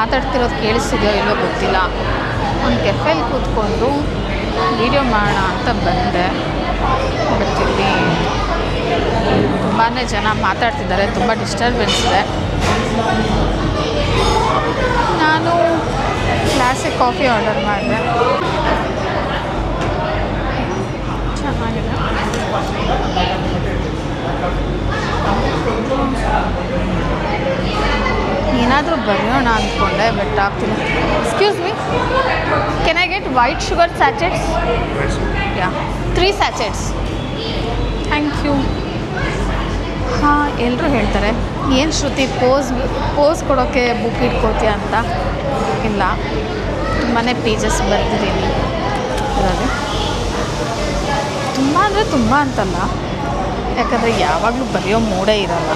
ಮಾತಾಡ್ತಿರೋದು ಕೇಳಿಸ್ತಿದೆಯೋ ಇಲ್ಲೋ ಗೊತ್ತಿಲ್ಲ. ಒಂದು ಕೆಫೆಲಿ ಕೂತ್ಕೊಂಡು ವೀಡಿಯೋ ಮಾಡೋಣ ಅಂತ ಬಂದೆ. ಬಟ್ ಇಲ್ಲಿ ತುಂಬಾ ಜನ ಮಾತಾಡ್ತಿದ್ದಾರೆ, ತುಂಬ ಡಿಸ್ಟರ್ಬೆನ್ಸ್ ಇದೆ. ನಾನು ಕ್ಲಾಸಿಕ್ ಕಾಫಿ ಆರ್ಡರ್ ಮಾಡಿದೆ, ಚೆನ್ನಾಗಿದೆ. ಏನಾದರೂ ಬರೆಯೋಣ ಅಂದ್ಕೊಂಡೆ, ಬಟ್ ಆಗ್ತಿಲ್ಲ. Excuse me, can I get white sugar sachets? Yeah, 3 sachets. Thank you. ಹಾಂ, ಎಲ್ಲರೂ ಹೇಳ್ತಾರೆ ಏನು ಶ್ರುತಿ ಪೋಸ್ ಕೊಡೋಕ್ಕೆ ಬುಕ್ ಇಟ್ಕೋತೀಯ ಅಂತ. ಇಲ್ಲ, ತುಂಬಾ ಪೇಜಸ್ ಬರ್ತಿದ್ದೀನಿ ಇದರಲ್ಲಿ. ತುಂಬ ಅಂದರೆ ತುಂಬ ಅಂತಲ್ಲ, ಯಾಕಂದರೆ ಯಾವಾಗಲೂ ಬರೆಯೋ ಮೂಡೇ ಇರಲ್ಲ.